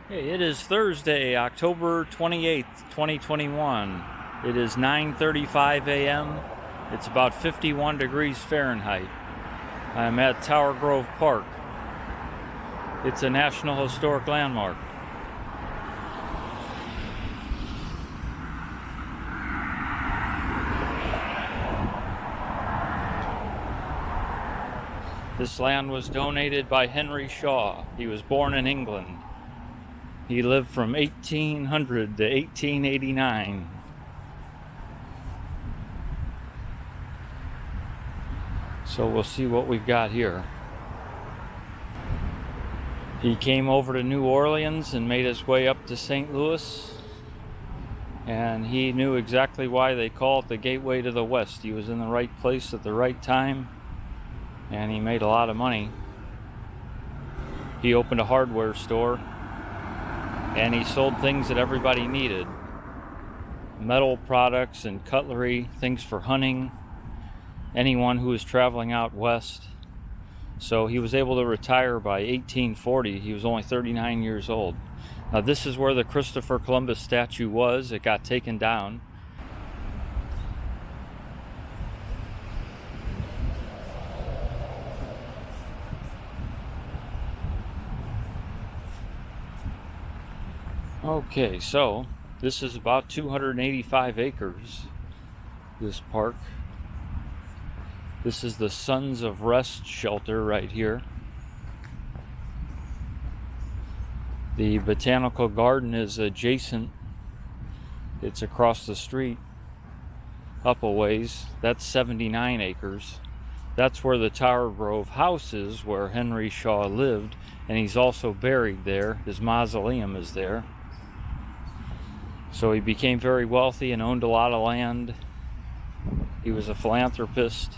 Hey, it is Thursday, October 28th, 2021. It is 9:35 a.m. It's about 51 degrees Fahrenheit. I'm at Tower Grove Park. It's a National Historic Landmark. This land was donated by Henry Shaw. He was born in England. He lived from 1800 to 1889. So we'll see what we've got here. He came over to New Orleans and made his way up to St. Louis. And he knew exactly why they call it the Gateway to the West. He was in the right place at the right time, and he made a lot of money. He opened a hardware store, and he sold things that everybody needed. Metal products and cutlery, things for hunting, anyone who was traveling out west. So he was able to retire by 1840. He was only 39 years old. Now this is where the Christopher Columbus statue was. It got taken down. Okay, so this is about 285 acres, this park. This is the Sons of Rest shelter right here. The Botanical Garden is adjacent. It's across the street, up a ways. That's 79 acres. That's where the Tower Grove house is, where Henry Shaw lived, and he's also buried there. His mausoleum is there. So he became very wealthy and owned a lot of land. He was a philanthropist,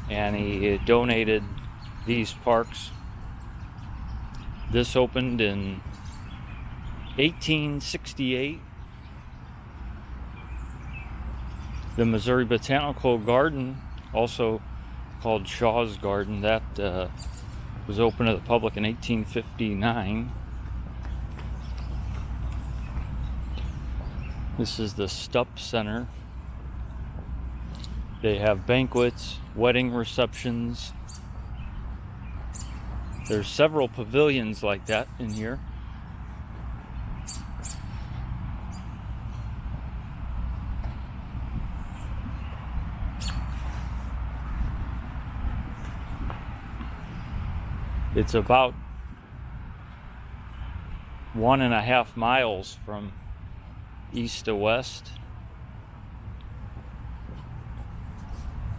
and he donated these parks. This opened in 1868. The Missouri Botanical Garden, also called Shaw's Garden, that was open to the public in 1859. This is the Stump Center. They have banquets, wedding receptions. There's several pavilions like that in here. It's about 1.5 miles from east to west.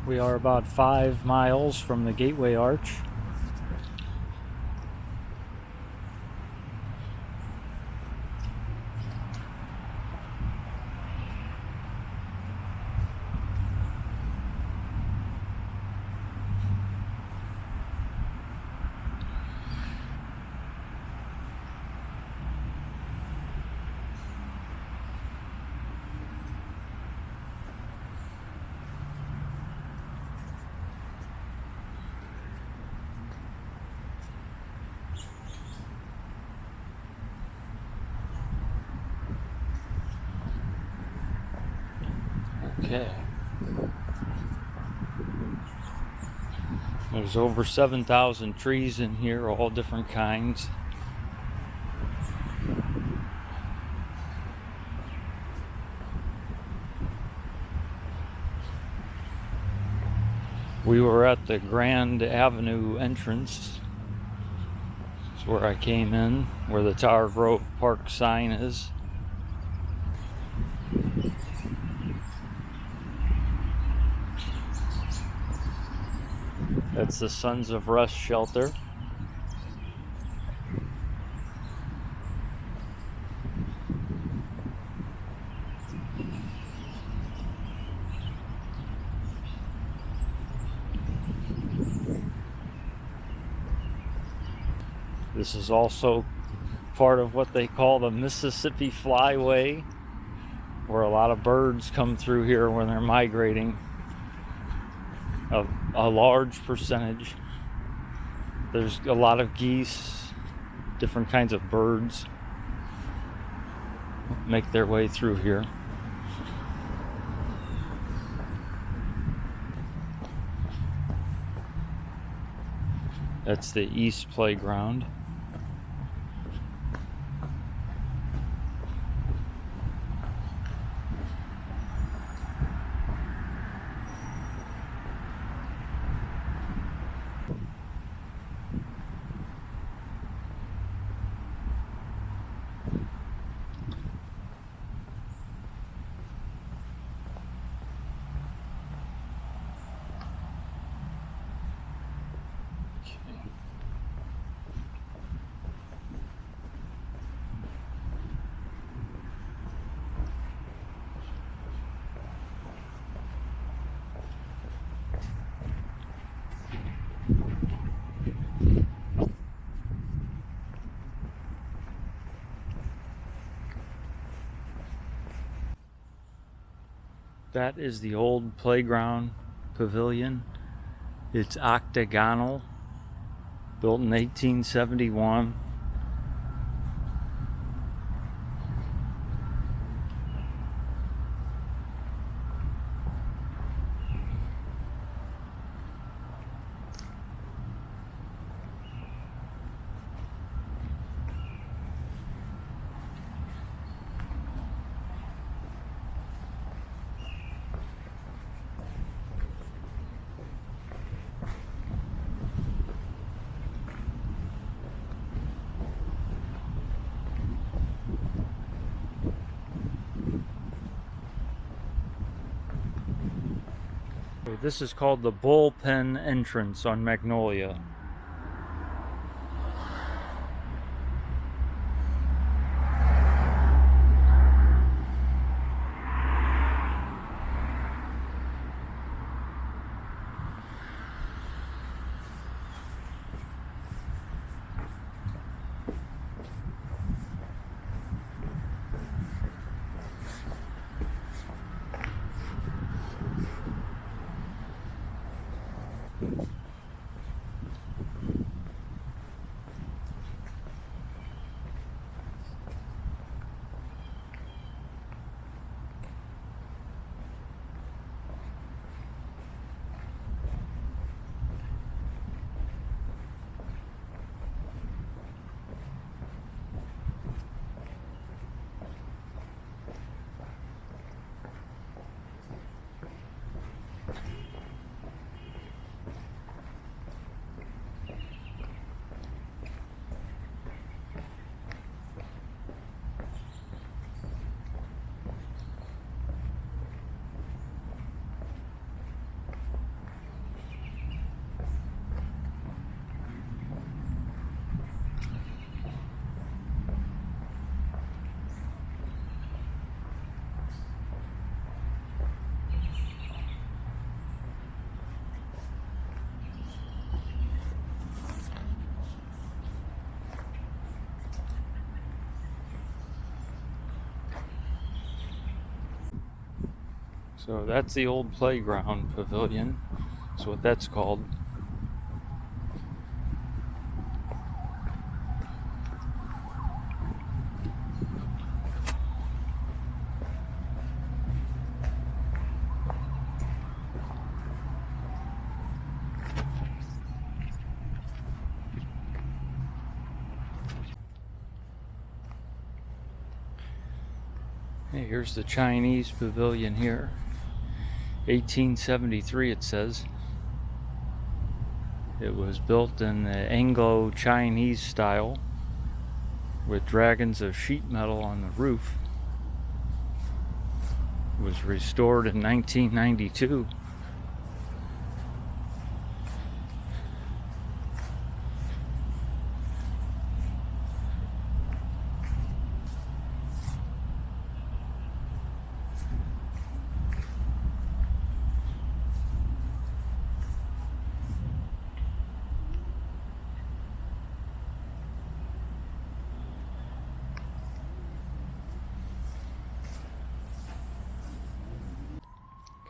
We are about 5 miles from the Gateway Arch. Okay. There's over 7,000 trees in here, all different kinds. We were at the Grand Avenue entrance. That's where I came in, where the Tower Grove Park sign is. That's the Sons of Rest shelter. This is also part of what they call the Mississippi Flyway, where a lot of birds come through here when they're migrating. A large percentage. There's a lot of geese, Different kinds of birds make their way through here. That's the East Playground. That is the old playground pavilion. It's octagonal, built in 1871. This is called the Bullpen entrance on Magnolia. So that's the old playground pavilion. That's what that's called. Hey, here's the Chinese pavilion here. 1873 it says. It was built in the Anglo-Chinese style with dragons of sheet metal on the roof. It was restored in 1992.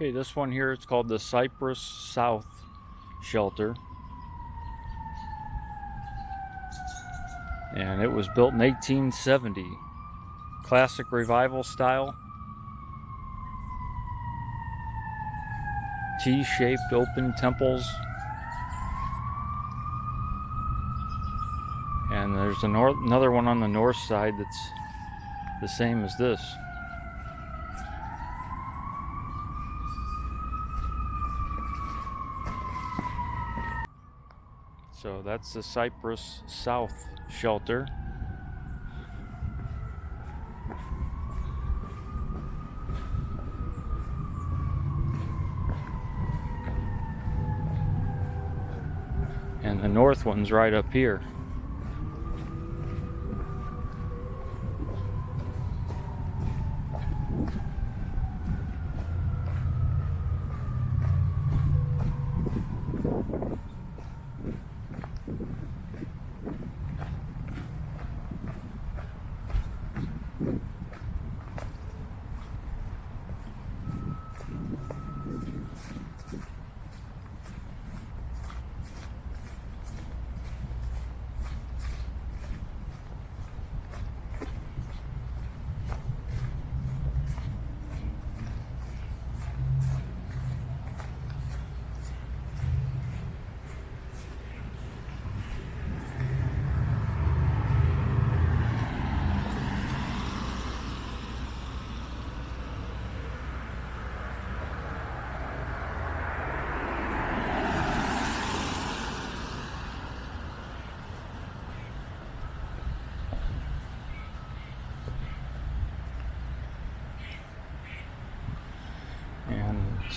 Okay, this one here is called the Cyprus South Shelter. And it was built in 1870. Classic revival style. T-shaped open temples. And there's another one on the north side that's the same as this. So that's the Cyprus South Shelter. And the north one's right up here.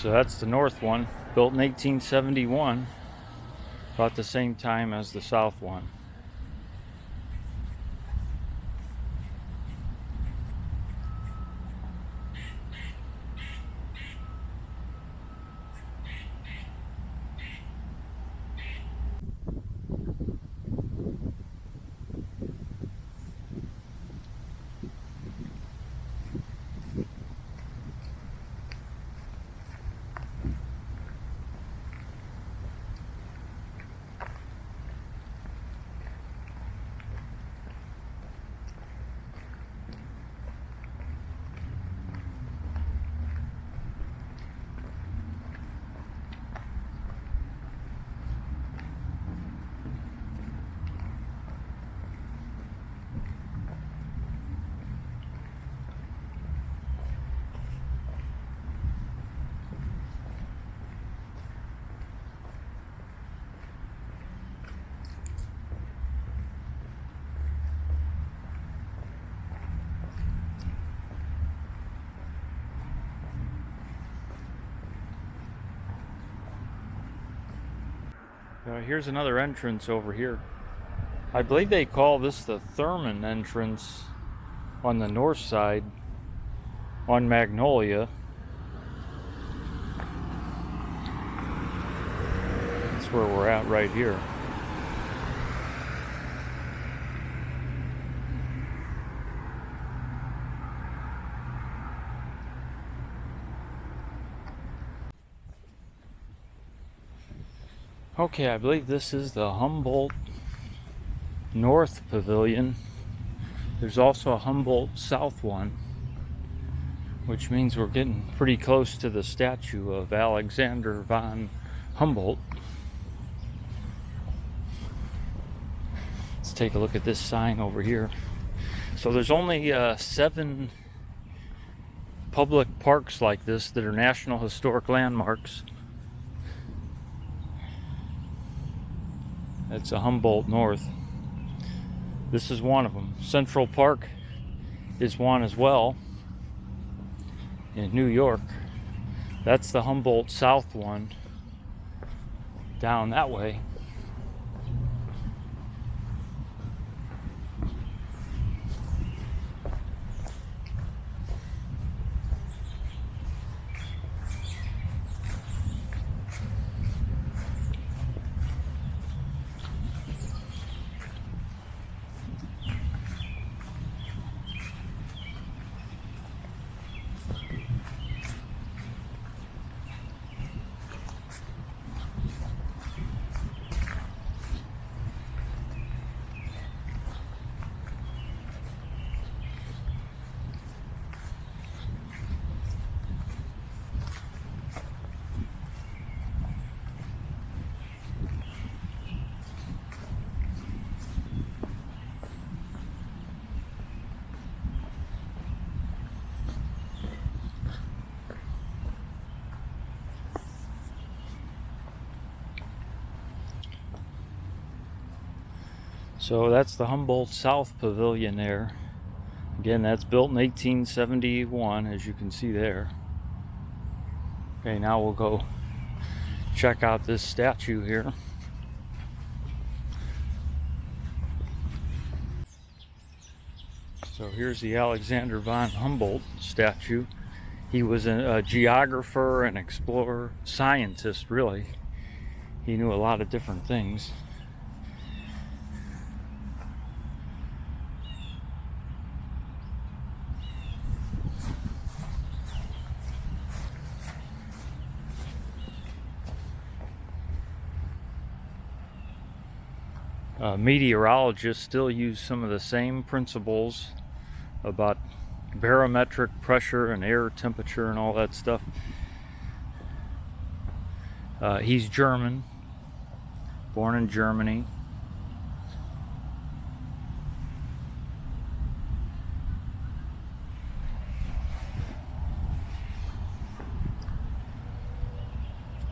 So that's the north one, built in 1871, about the same time as the south one. Here's another entrance over here. I believe they call this the Thurman entrance on the north side on Magnolia. That's where we're at right here. Okay, I believe this is the Humboldt North Pavilion. There's also a Humboldt South one, which means we're getting pretty close to the statue of Alexander von Humboldt. Let's take a look at this sign over here. So there's only 7 public parks like this that are National Historic Landmarks. That's a Humboldt North. This is one of them. Central Park is one as well in New York. That's the Humboldt South one down that way. So that's the Humboldt South Pavilion there. Again, that's built in 1871, as you can see there. Okay, now we'll go check out this statue here. So here's the Alexander von Humboldt statue. He was a geographer, an explorer, scientist, really. He knew a lot of different things. Meteorologists still use some of the same principles about barometric pressure and air temperature and all that stuff. He's German, born in Germany.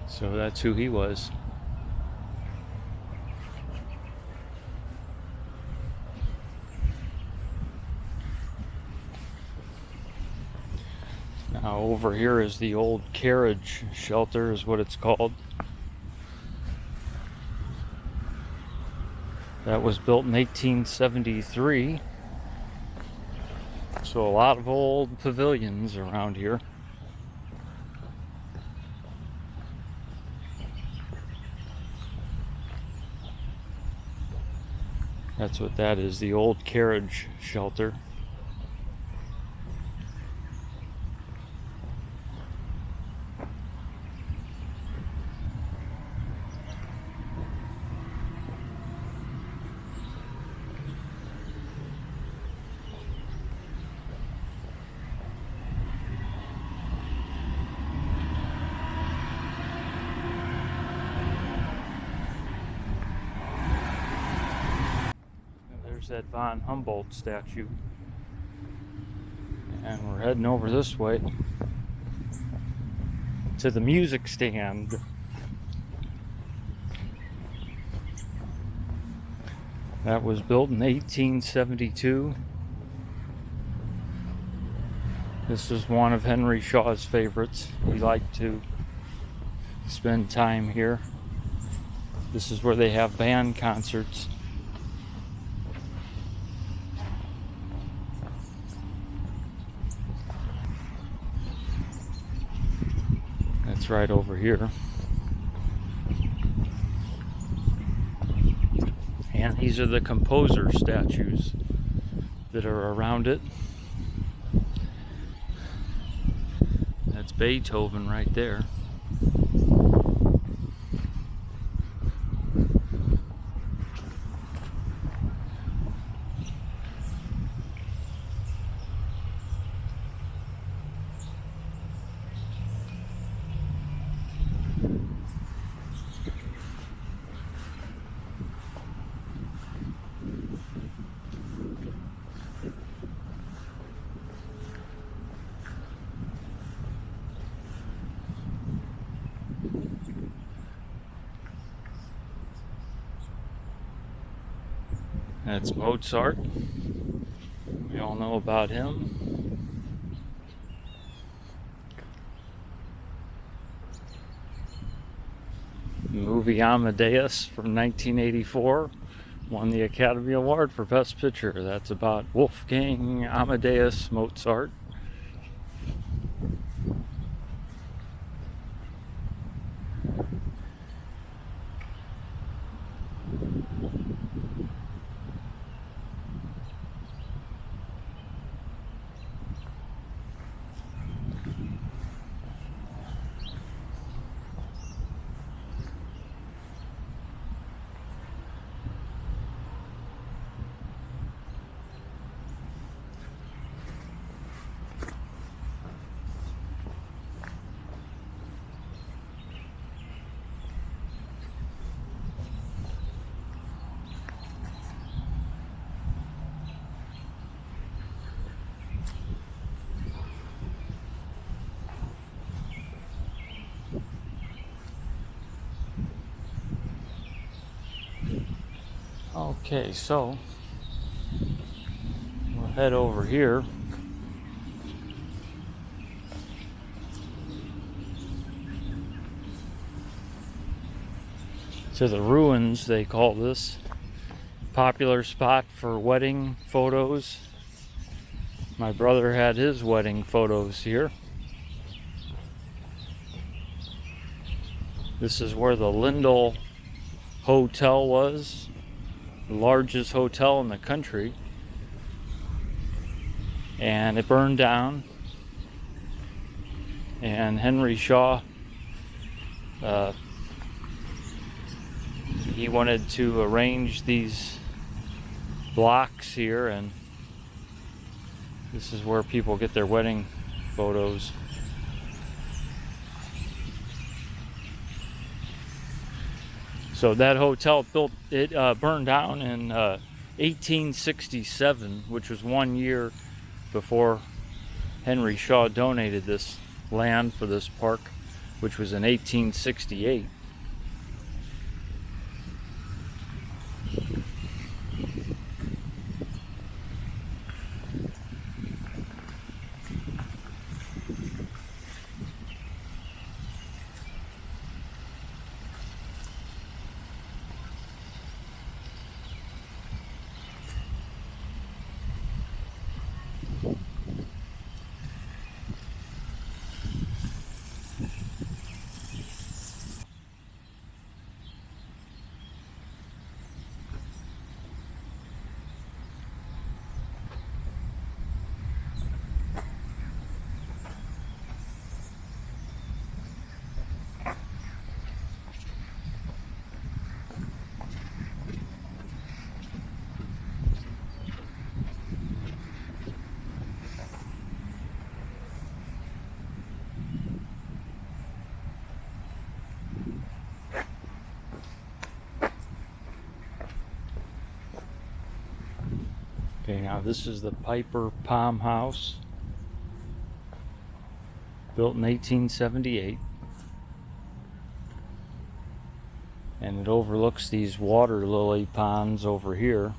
So that's who he was. Now over here is the old Carriage Shelter, is what it's called. That was built in 1873. So a lot of old pavilions around here. That's what that is, the old Carriage Shelter. That von Humboldt statue, and we're heading over this way to the music stand. That was built in 1872. This is one of Henry Shaw's favorites. He liked to spend time here. This is where they have band concerts. It's right over here. And these are the composer statues that are around it. That's Beethoven right there. That's Mozart. We all know about him. The movie Amadeus from 1984 won the Academy Award for Best Picture. That's about Wolfgang Amadeus Mozart. Okay, so we'll head over here. To the ruins, they call this. Popular spot for wedding photos. My brother had his wedding photos here. This is where the Lindell Hotel was, the largest hotel in the country. And it burned down. And Henry Shaw, he wanted to arrange these blocks here, and this is where people get their wedding photos. So that hotel burned down in 1867, which was 1 year before Henry Shaw donated this land for this park, which was in 1868. Okay, now this is the Piper Palm House, built in 1878, and it overlooks these water lily ponds over here.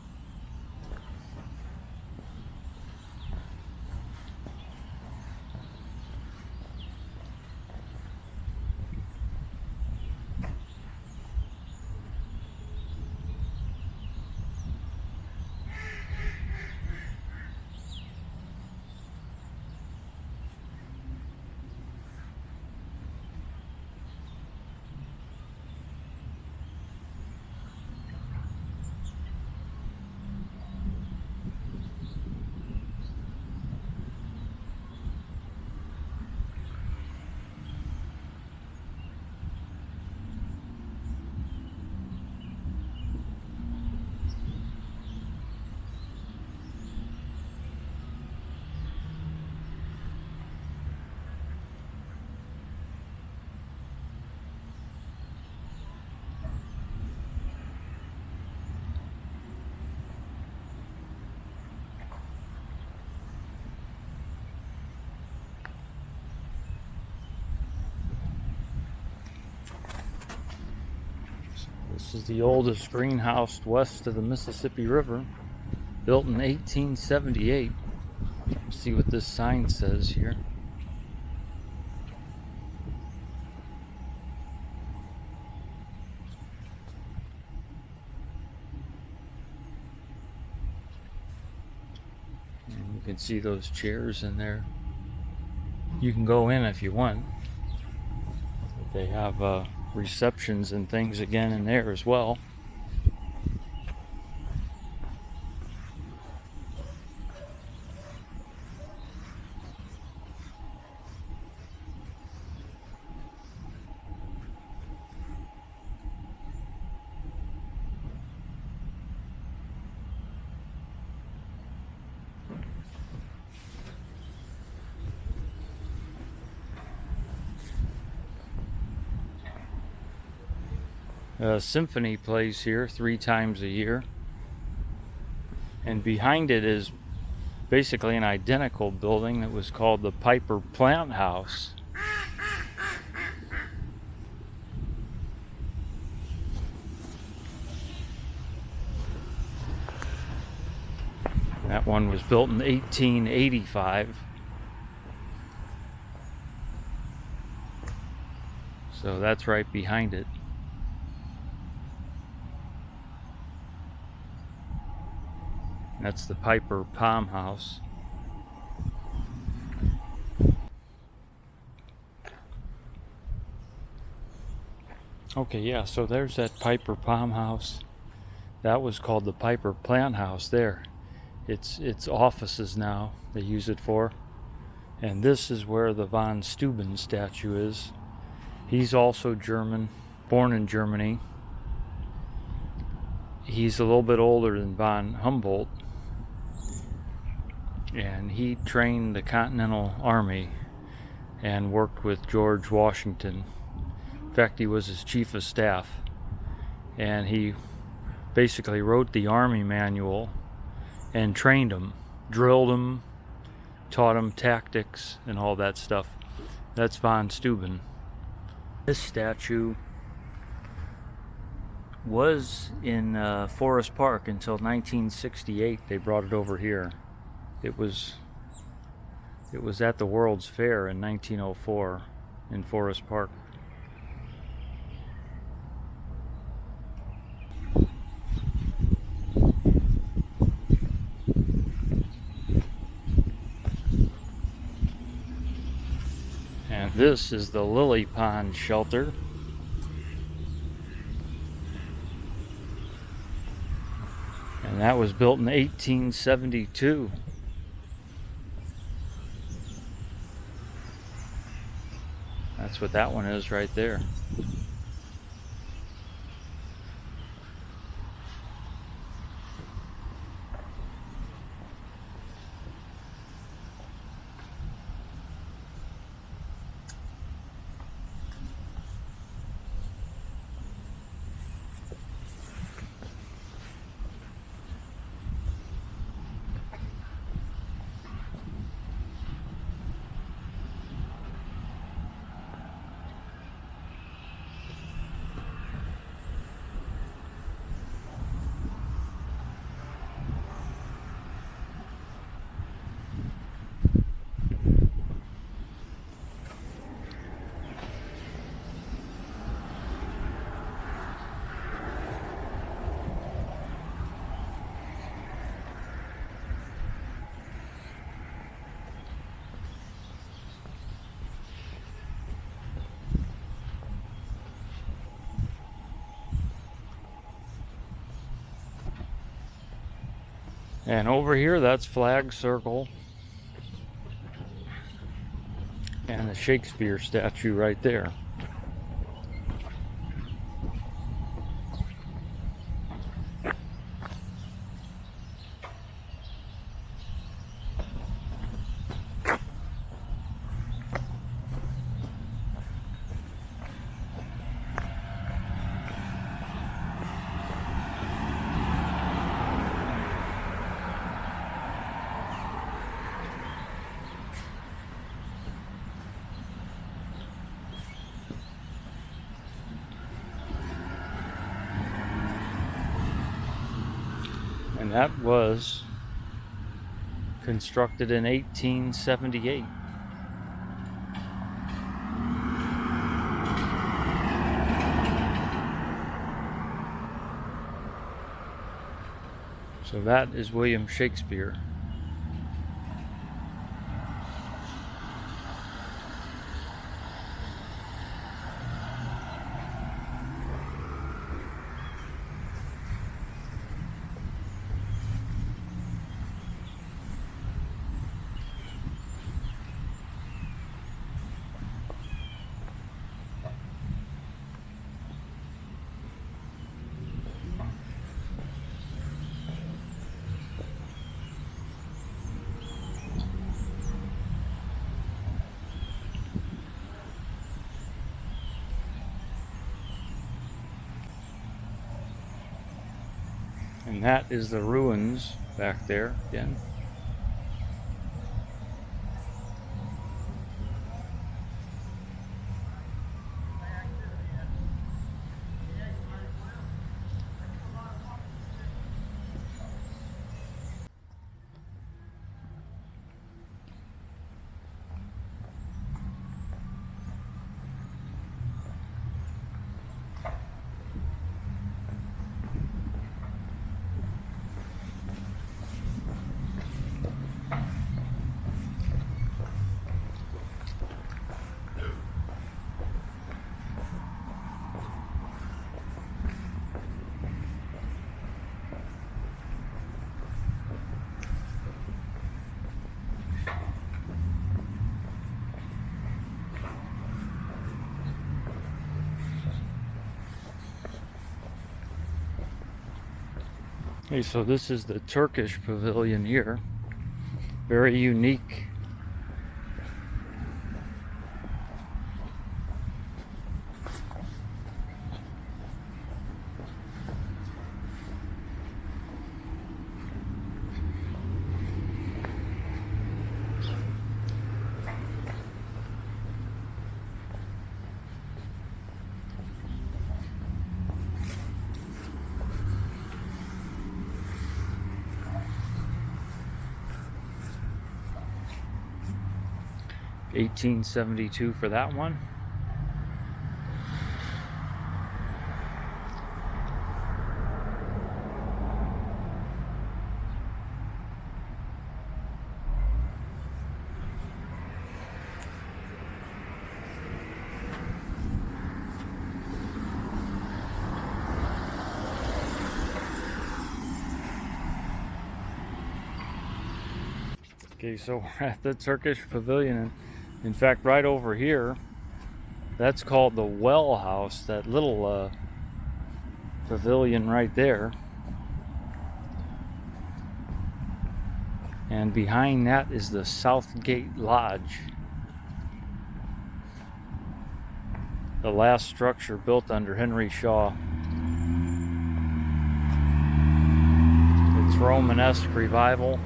This is the oldest greenhouse west of the Mississippi River, built in 1878. Let's see what this sign says here. And you can see those chairs in there. You can go in if you want. They have receptions and things again in there as well. Symphony plays here 3 times a year, and behind it is basically an identical building that was called the Piper Plant House. That one was built in 1885. So that's right behind it. That's the Piper Palm House. Okay, yeah, so there's that Piper Palm House. That was called the Piper Plant House there. It's offices now, they use it for. And this is where the von Steuben statue is. He's also German, born in Germany. He's a little bit older than von Humboldt. And he trained the Continental Army and worked with George Washington. In fact, he was his chief of staff. And he basically wrote the Army manual and trained them, drilled them, taught them tactics and all that stuff. That's von Steuben. This statue was in Forest Park until 1968. They brought it over here. It was at the World's Fair in 1904 in Forest Park. And this is the Lily Pond Shelter. And that was built in 1872. That's what that one is right there. And over here, that's Flag Circle. And the Shakespeare statue right there. And that was constructed in 1878. So that is William Shakespeare. And that is the ruins back there again. Okay, so this is the Turkish Pavilion here. Very unique. $18.72 for that one. Okay, so we're at the Turkish Pavilion. In fact, right over here, that's called the Well House, that little pavilion right there. And behind that is the Southgate Lodge, the last structure built under Henry Shaw. It's Romanesque revival.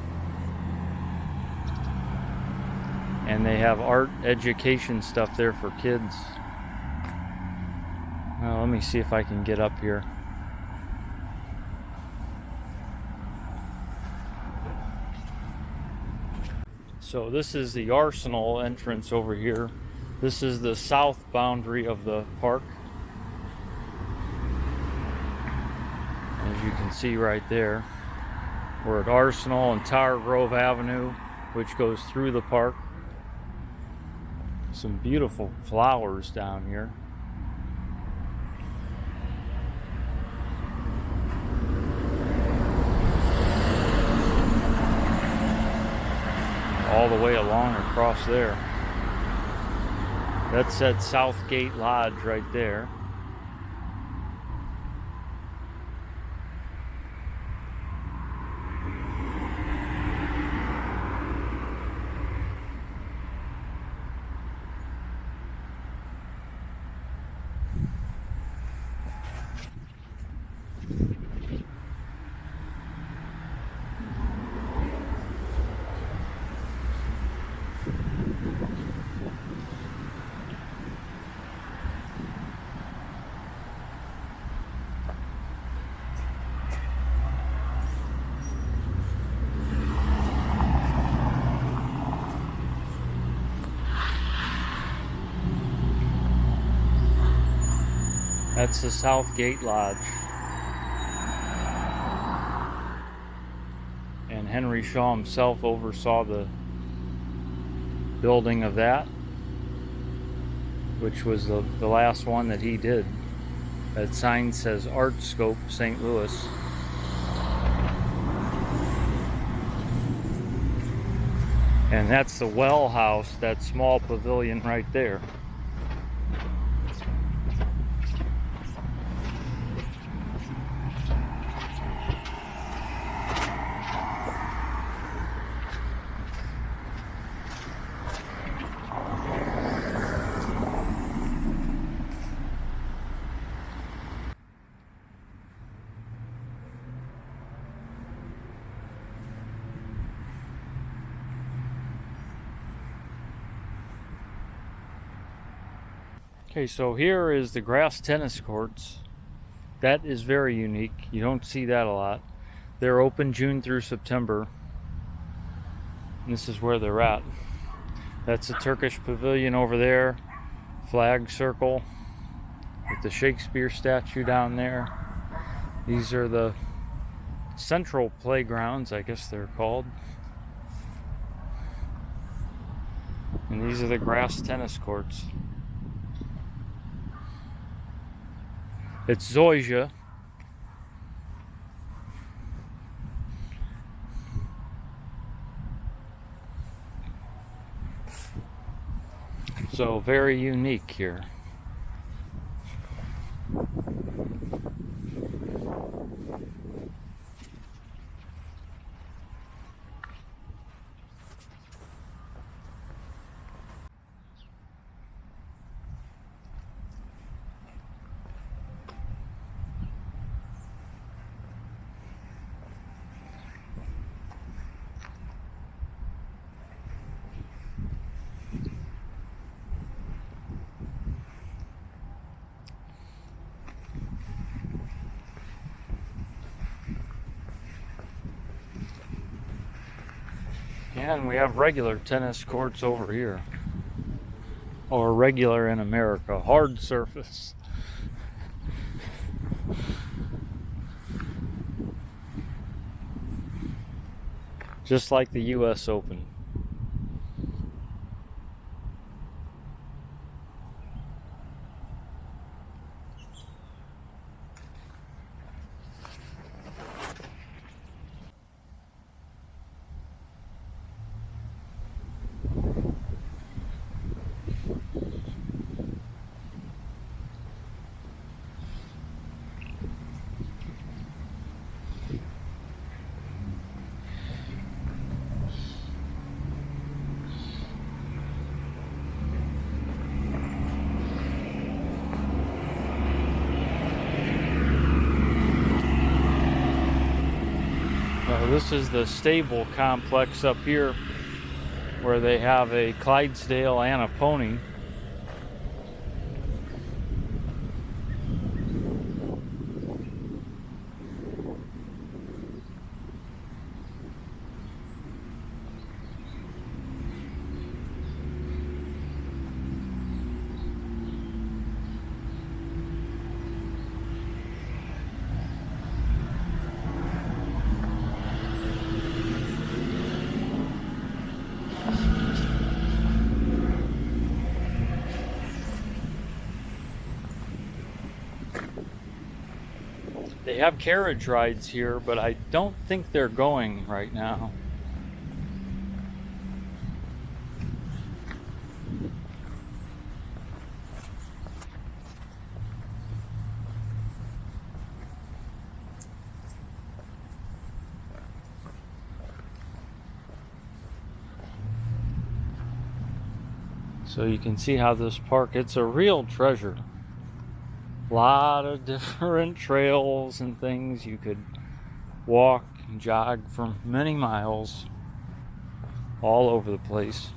And they have art education stuff there for kids. Well, let me see if I can get up here. So this is the Arsenal entrance over here. This is the south boundary of the park. As you can see right there. We're at Arsenal and Tower Grove Avenue, which goes through the park. Some beautiful flowers down here. All the way along across there. That's that Southgate Lodge right there. That's the Southgate Lodge. And Henry Shaw himself oversaw the building of that, which was the last one that he did. That sign says Artscope St. Louis. And that's the Well House, that small pavilion right there. Okay, so here is the grass tennis courts. That is very unique. You don't see that a lot. They're open June through September. And this is where they're at. That's the Turkish Pavilion over there. Flag circle with the Shakespeare statue down there. These are the central playgrounds, I guess they're called. And these are the grass tennis courts. It's zoysia. So very unique here. And we have regular tennis courts over here. Or regular in America, hard surface. Just like the US Open. This is the stable complex up here where they have a Clydesdale and a pony. They have carriage rides here, but I don't think they're going right now. So you can see how this park, it's a real treasure. A lot of different trails and things. You could walk and jog for many miles all over the place.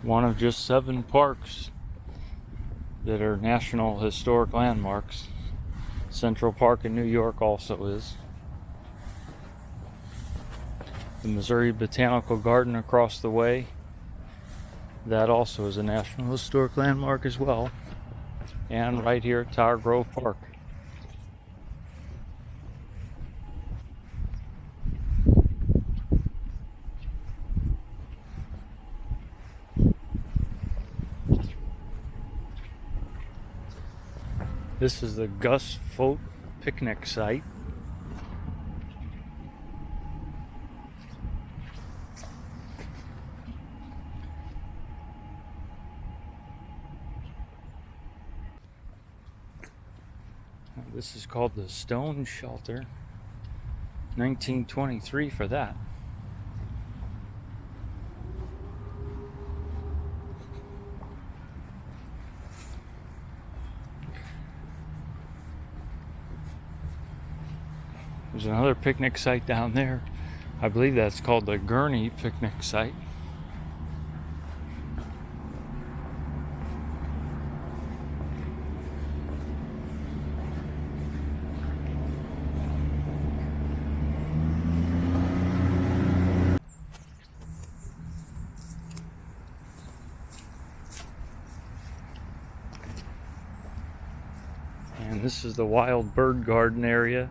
One of just 7 parks that are National Historic Landmarks. Central Park in New York also is. The Missouri Botanical Garden across the way, that also is a National Historic Landmark as well. And right here at Tower Grove Park. This is the Gus Fote picnic site. This is called the Stone Shelter. 1923 for that. There's another picnic site down there. I believe that's called the Gurney picnic site. And this is the Wild Bird Garden area.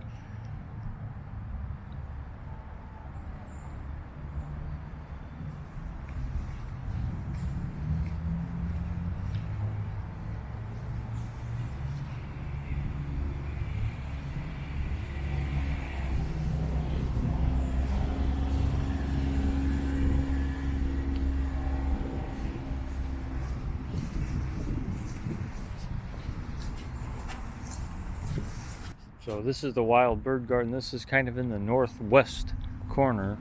So this is the Wild Bird Garden. This is kind of in the northwest corner.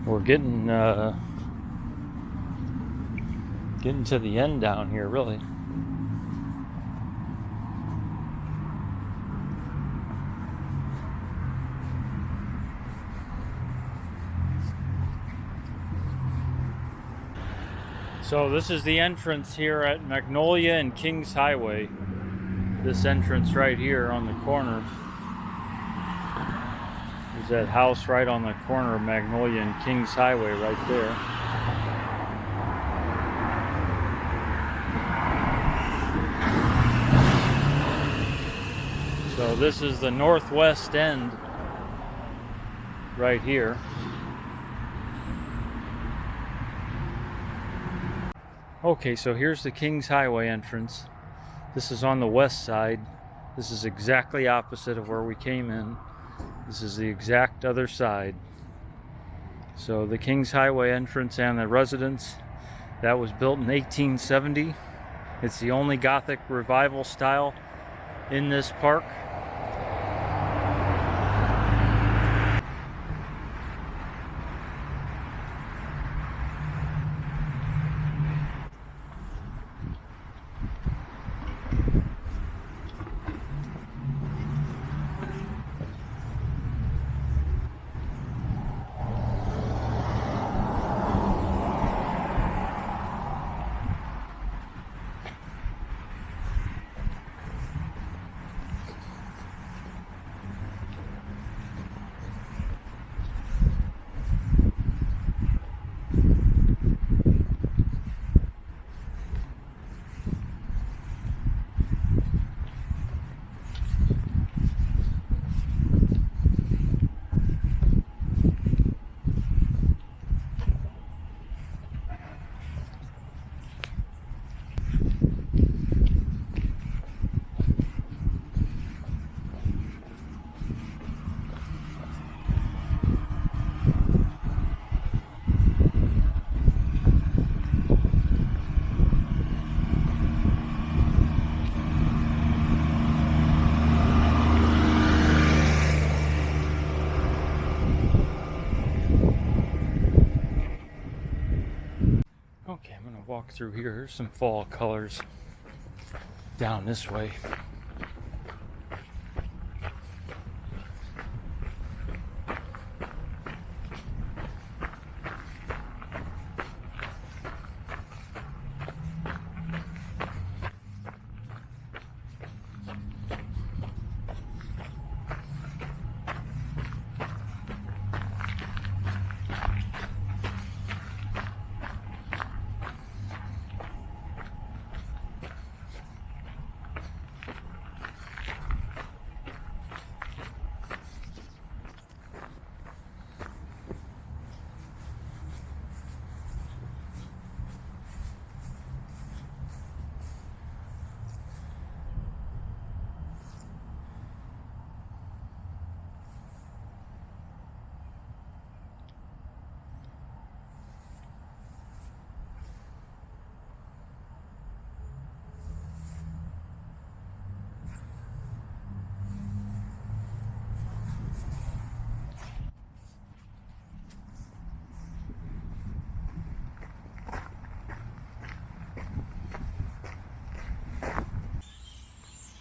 We're getting to the end down here, really. So this is the entrance here at Magnolia and Kings Highway. This entrance right here on the corner. There's that house right on the corner of Magnolia and Kings Highway right there. So this is the northwest end right here. Okay, so here's the Kings Highway entrance. This is on the west side. This is exactly opposite of where we came in. This is the exact other side. So the Kings Highway entrance and the residence, that was built in 1870. It's the only Gothic revival style in this park. Okay, I'm gonna walk through here. Here's some fall colors down this way.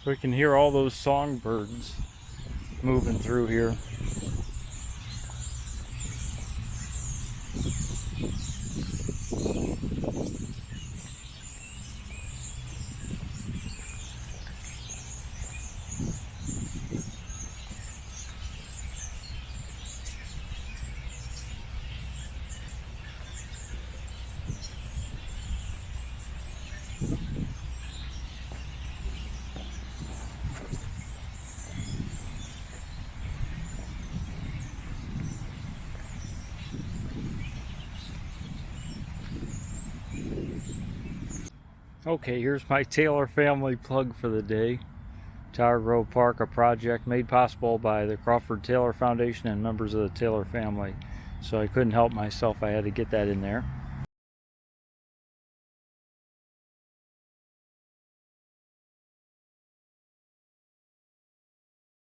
So we can hear all those songbirds moving through here. Okay, here's my Taylor family plug for the day. Tower Grove Park, a project made possible by the Crawford Taylor Foundation and members of the Taylor family. So I couldn't help myself, I had to get that in there.